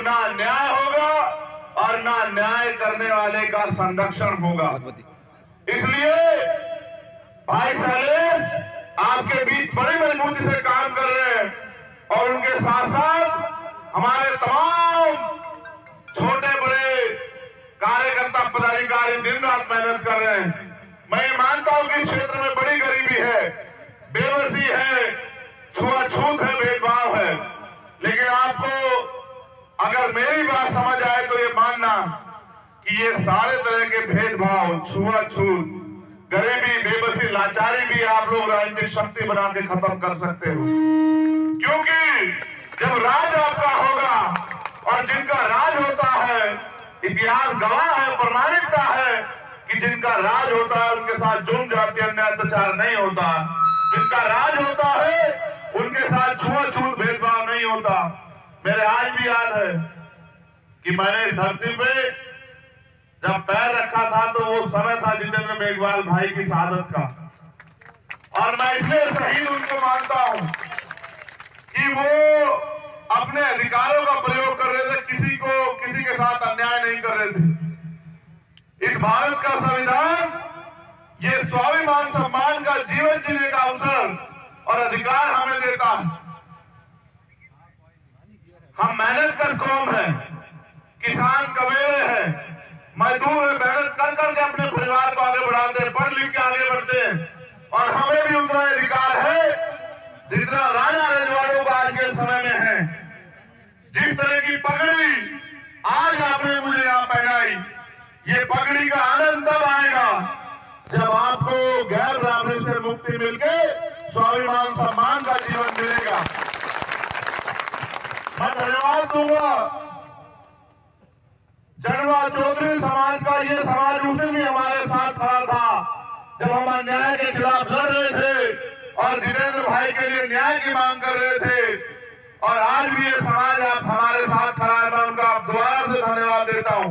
ना न्याय होगा और ना न्याय करने वाले का संरक्षण होगा। इसलिए भाई शैलेश आपके बीच बड़ी मजबूती से काम कर रहे हैं और उनके साथ साथ हमारे तमाम छोटे बड़े कार्यकर्ता पदाधिकारी दिन रात मेहनत कर रहे हैं। मैं ये मानता हूं कि इस क्षेत्र में बड़ी गरीबी है, बेबसी है, छुआछूत है, भेदभाव है, लेकिन आपको अगर मेरी बात समझ आए तो ये मानना कि ये सारे तरह के भेदभाव, छुआछूत, गरीबी, बेबसी, लाचारी भी आप लोग राजनीतिक शक्ति बना के खत्म कर सकते हो। क्योंकि जब राज आपका होगा और जिनका राज होता है, इतिहास गवाह है, प्रमाणिकता है कि जिनका राज होता है उनके साथ जुर्म, जाति, अन्याय, अत्याचार नहीं होता। जिनका राज होता है उनके साथ छुआछूत, भेदभाव नहीं होता। मेरे आज भी याद है कि मैंने इस धरती पे जब पैर रखा था तो वो समय था जितेंद्र मेघवाल भाई की शहादत का, और मैं इसलिए शहीद उनको मानता हूं कि वो अपने अधिकारों का प्रयोग कर रहे थे, किसी के साथ अन्याय नहीं कर रहे थे। इस भारत का संविधान ये स्वाभिमान सम्मान का जीवन जीने का अवसर और अधिकार हमें देता है। हम मेहनत कर कौम है, किसान कबीले हैं, मजदूर है, मेहनत कर करके अपने परिवार को आगे बढ़ाते हैं, पढ़ लिख के आगे बढ़ते हैं, और हमें भी उतना अधिकार है जितना राजा रजवाड़ों का आज के समय में है। जिस तरह की पगड़ी आज आपने मुझे यहां पहनाई, ये पगड़ी का आनंद तब आएगा जब आपको गैर बराबरी से मुक्ति मिलके स्वाभिमान सम्मान का जीवन मिलेगा। मैं धन्यवाद दूंगा जनवा चौधरी समाज का। ये समाज उस दिन भी हमारे साथ खड़ा था जब हम अन्याय के खिलाफ लड़ रहे थे और जितेंद्र भाई के लिए न्याय की मांग कर रहे थे, और आज भी ये समाज आप हमारे साथ खड़ा है। मैं उनका दोबारा से धन्यवाद देता हूं।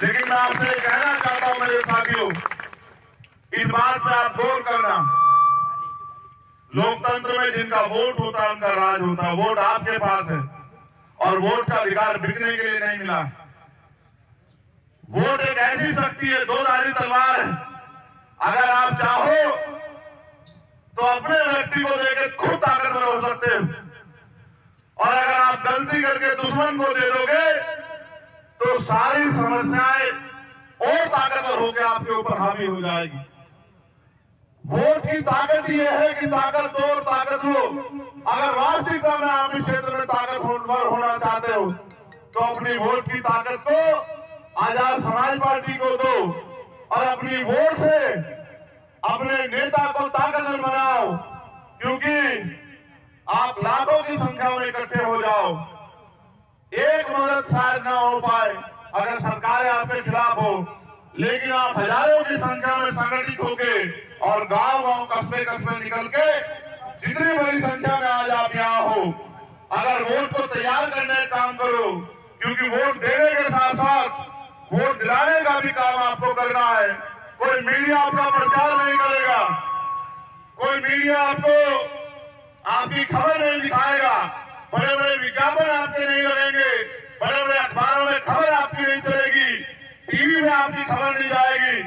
लेकिन मैं आपसे कहना चाहता हूं मेरे साथियों, इस बात पे आप गौर करना, लोकतंत्र में जिनका वोट होता है उनका राज होता है। वोट आपके पास है और वोट का अधिकार बिकने के लिए नहीं मिला। वोट एक ऐसी शक्ति है, दो धारी तलवार है। अगर आप चाहो तो अपने व्यक्ति को देकर खुद ताकतवर हो सकते हो, और अगर आप गलती करके दुश्मन को दे दोगे तो सारी समस्याएं और ताकतवर होकर आपके ऊपर हावी हो जाएगी। वोट की ताकत यह है कि ताकत दो और ताकत लो। अगर वास्तविकता में आप इस क्षेत्र में ताकतवर होना चाहते हो तो अपनी वोट की ताकत को आजाद समाज पार्टी को दो और अपनी वोट से अपने नेता को ताकतवर बनाओ। क्योंकि आप लाखों की संख्या में इकट्ठे हो जाओ, एक मदद शायद ना हो पाए अगर सरकारें आपके खिलाफ हो, लेकिन आप हजारों की संख्या में संगठित होके और गांव-गांव, कस्बे-कस्बे निकल के जितनी बड़ी संख्या में आज आप यहाँ हो, अगर वोट को तैयार करने का काम करो, क्योंकि वोट देने के साथ साथ वोट दिलाने का भी काम आपको करना है। कोई मीडिया आपका प्रचार नहीं करेगा, कोई मीडिया आपकी खबर नहीं दिखाएगा, बड़े बड़े विज्ञापन आपके नहीं लगेंगे, बड़े बड़े अखबारों में खबर आपकी नहीं चलेगी, टीवी में आपकी खबर नहीं जाएगी।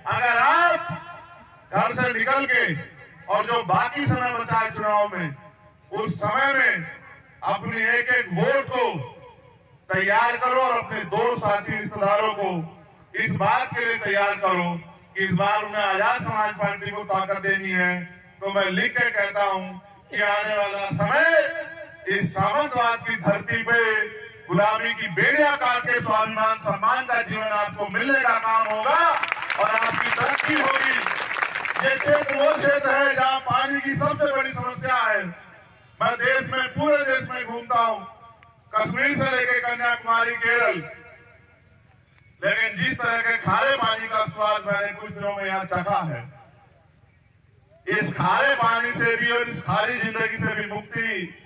अगर आप घर से निकल के और जो बाकी समय बचा है चुनाव में, उस समय में अपनी एक एक वोट को तैयार करो और अपने दोस्त, साथी, रिश्तेदारों को इस बात के लिए तैयार करो कि इस बार उन्हें आजाद समाज पार्टी को ताकत देनी है। तो मैं लिख के कहता हूं कि आने वाला समय इस सामंतवाद की धरती पे गुलामी की बेड़ियां काट के स्वाभिमान सम्मान का जीवन आपको मिलने का काम होगा और आपकी तरक्की होगी। ये क्षेत्र वो क्षेत्र है जहां पानी की सबसे बड़ी समस्या है। मैं देश में, पूरे देश में घूमता हूं, कश्मीर से लेकर कन्याकुमारी, केरल, लेकिन जिस तरह के खारे पानी का स्वाद मैंने कुछ दिनों में यहाँ चखा है, इस खारे पानी से भी और इस खारी जिंदगी से भी मुक्ति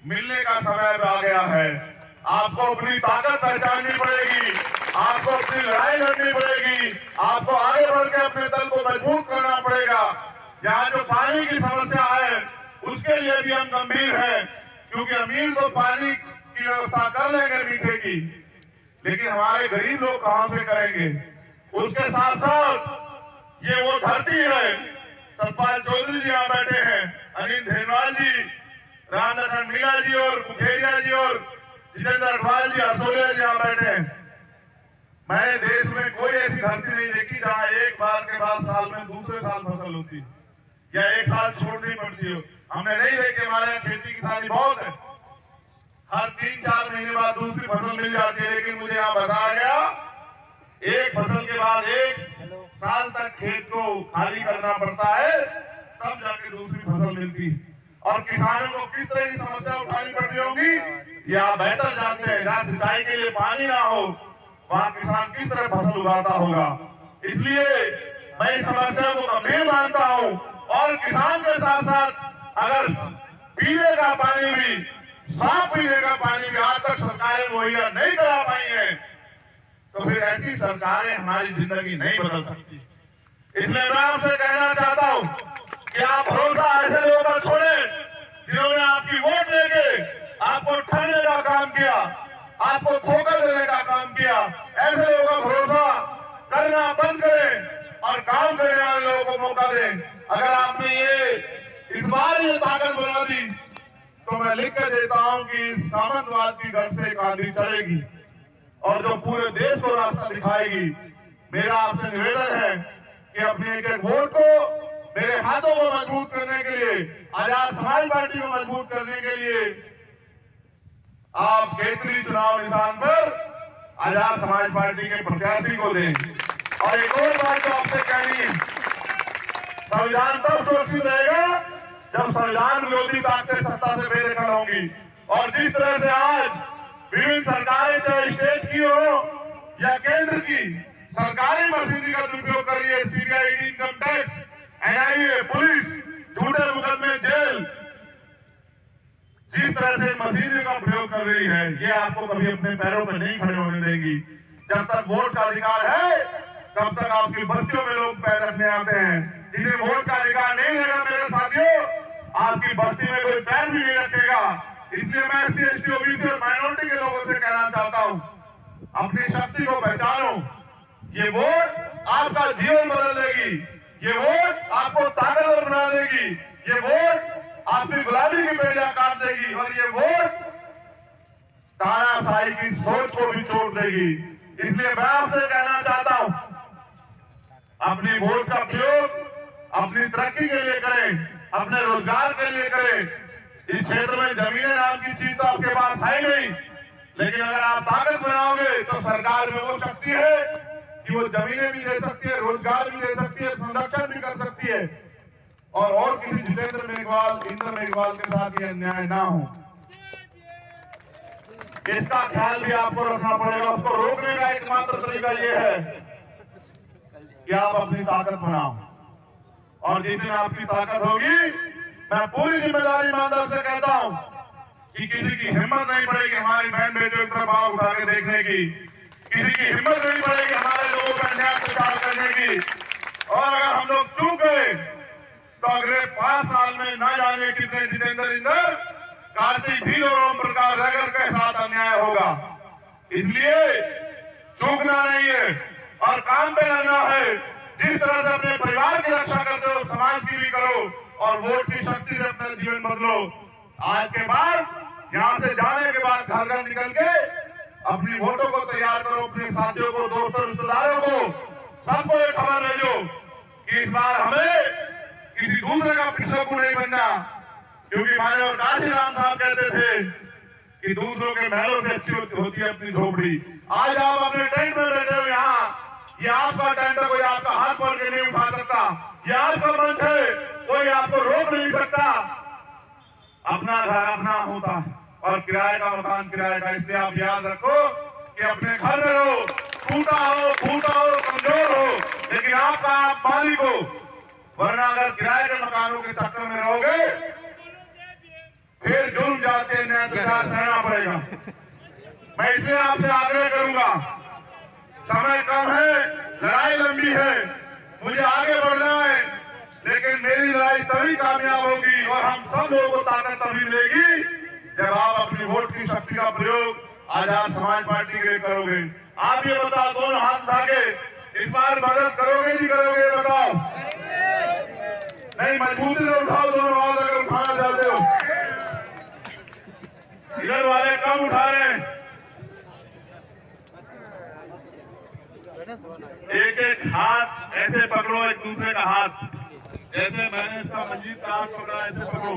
मिलने का समय आ गया है। आपको अपनी ताकत पहचाननी पड़ेगी, आपको अपनी लड़ाई लड़नी पड़ेगी, आपको आगे बढ़ के अपने दल को मजबूत करना पड़ेगा। यहाँ जो पानी की समस्या है उसके लिए भी हम गंभीर हैं, क्योंकि अमीर तो पानी की व्यवस्था कर लेंगे मीठे की, लेकिन हमारे गरीब लोग कहां से करेंगे? उसके साथ साथ ये वो धरती है, सतपाल चौधरी जी यहाँ बैठे हैं, अनिल धेरवाल जी, राम लखन मीणा जी और मुखेरिया जी और जितेंद्र अठवाल जी, हरसोलिया जी यहाँ बैठे हैं। मैंने देश में कोई ऐसी धरती नहीं देखी जहाँ एक बार के बाद साल में दूसरे साल फसल होती या एक साल छोड़नी पड़ती हो। हमने नहीं देखी। हमारे यहाँ खेती किसानी बहुत है, हर 3-4 महीने बाद दूसरी फसल मिल जाती है, लेकिन मुझे यहाँ बताया गया एक फसल के बाद एक साल तक खेत को खाली करना पड़ता है, तब जाके दूसरी फसल मिलती है। और किसानों को किस तरह की समस्या उठानी पड़ती होगी ये आप बेहतर जानते हैं। जहाँ सिंचाई के लिए पानी ना हो वहाँ किसान किस तरह फसल उगाता होगा। इसलिए मैं इस समस्या को गंभीर मानता हूँ और किसान के साथ साथ अगर पीने का पानी भी, साफ पीने का पानी भी आज तक सरकारें मुहैया नहीं करा पाई है, तो फिर ऐसी सरकारें हमारी जिंदगी नहीं बदल सकती। इसलिए मैं आपसे कहना चाहता हूं कि आप भरोसा ऐसे लोगों का छोड़ें जिन्होंने आपकी वोट लेके आपको ठगने का काम किया, आपको धोखा देने का काम किया। ऐसे लोगों का भरोसा करना बंद करें और काम करने वाले लोगों को मौका दें। अगर आपने ये इस बार ये ताकत बना दी तो मैं लिख के देता हूं कि सामंतवाद की गढ़ से एक आंधी चलेगी और जो पूरे देश को रास्ता दिखाएगी। मेरा आपसे निवेदन है कि अपने एक एक वोट को, मेरे हाथों को मजबूत करने के लिए, आजाद समाज पार्टी को मजबूत करने के लिए आप केंद्रीय चुनाव निशान पर आजाद समाज पार्टी के प्रत्याशी को दें। और एक और बात तो आपसे कहनी है, संविधान तब सुरक्षित रहेगा जब संविधान विरोधी ताकतें सत्ता से बेदखल होंगी। और जिस तरह से आज विभिन्न सरकारें, चाहे स्टेट की हो या केंद्र की, सरकारी मशीनरी का दुरुपयोग कर रही है, CBI, income tax, NIA, police, झूठे मुकदमे, जेल, जिस तरह से मशीनरी का प्रयोग कर रही है, ये आपको कभी अपने पैरों पर नहीं खड़े होने देगी। जब तक वोट का अधिकार है तब तक आपकी बस्तियों में लोग पैर रखने आते हैं। जिन्हें वोट का अधिकार नहीं रहेगा मेरे साथियों, आपकी बस्ती में कोई पैर भी नहीं रखेगा। इसलिए मैं एससी, एसटी, ओबीसी और माइनॉरिटी के लोगों से कहना चाहता हूं, अपनी शक्ति को पहचानो। ये वोट आपका जीवन बदल देगी, ये वोट आपको ताकतवर बना देगी, ये वोट आपकी गुलामी की बेड़ियां काट देगी और ये वोट तानाशाही की सोच को भी छोड़ देगी। इसलिए मैं आपसे कहना चाहता हूं, अपनी वोट का प्रयोग अपनी तरक्की के लिए करें, अपने रोजगार के लिए करें। इस क्षेत्र में जमीनें नाम की चीज तो आपके पास है नहीं, लेकिन अगर आप ताकत बनाओगे तो सरकार में वो शक्ति है कि वो जमीनें भी दे सकती है, रोजगार भी दे सकती है, संरक्षण भी कर सकती है और किसी जितेंद्र मेघवाल, इंद्र मेघवाल के साथ ये अन्याय ना हो, इसका ख्याल भी आपको रखना पड़ेगा। उसको रोकने का एकमात्र तरीका ये है कि आप अपनी ताकत बनाओ और जिस दिन आपकी ताकत होगी, मैं पूरी जिम्मेदारी ईमानदारी से कहता हूं कि किसी की हिम्मत नहीं पड़ेगी हमारी बहन बेटियों की तरफ आंख उठा के देखने की, किसी की हिम्मत नहीं पड़ेगी हमारे लोगों का अन्याय प्रचार करने की। और अगर हम लोग चूक गए तो अगले 5 साल में न जाने कितने जितेंद्र, इंद्र, कार्तिक भी और ओम प्रकाश रैगर के साथ अन्याय होगा। इसलिए चूकना नहीं है और काम पे लगना है। जिस तरह से अपने परिवार की रक्षा करते हो, समाज की भी करो और वोट की शक्ति से अपना जीवन बदलो। आज के बाद यहाँ से जाने के बाद घर घर निकल के अपनी वोटों को तैयार करो, अपने साथियों को, दोस्तों, रिश्तेदारों को, सबको एक खबर भेजो कि इस बार हमें किसी दूसरे का पिछड़कू नहीं बनना। क्योंकि माननीय काशीराम साहब कहते थे कि दूसरों के महलों से अच्छी होती है अपनी झोपड़ी। आज आप अपने टेंट में बैठे हो, यहाँ ये आपका टेंट है, कोई आपका हाथ पकड़ के नहीं उठा सकता। ये आपका मंच है, कोई आपको रोक नहीं सकता। अपना घर अपना होता है और किराए का मकान किराए का। इसलिए आप याद रखो कि अपने घर में रहो, टूटा हो, फूटा हो, कमजोर हो, लेकिन आपका आप मालिक हो। वरना अगर किराए के मकानों के चक्कर में रहोगे फिर जुर्म जाते न्याय सहना पड़ेगा। मैं इसलिए आपसे आग्रह करूंगा, समय कम है, लड़ाई लंबी है, मुझे आगे बढ़ना है, लेकिन मेरी लड़ाई तभी कामयाब होगी और हम सब लोगों को ताकत तभी मिलेगी जब आप अपनी वोट की शक्ति का प्रयोग आजाद समाज पार्टी के लिए करोगे। आप ये बताओ, दोनों हाथ उठा के इस बार मदद करोगे नहीं करोगे, ये बताओ। नहीं, मजबूती से उठाओ दोनों हाथ अगर उठाना चाहते हो। इधर वाले कम उठा रहे हैं। एक एक हाथ ऐसे पकड़ो, एक दूसरे का हाथ, जैसे मैंने इसका मंजीत का हाथ पकड़ा, ऐसे पकड़ो।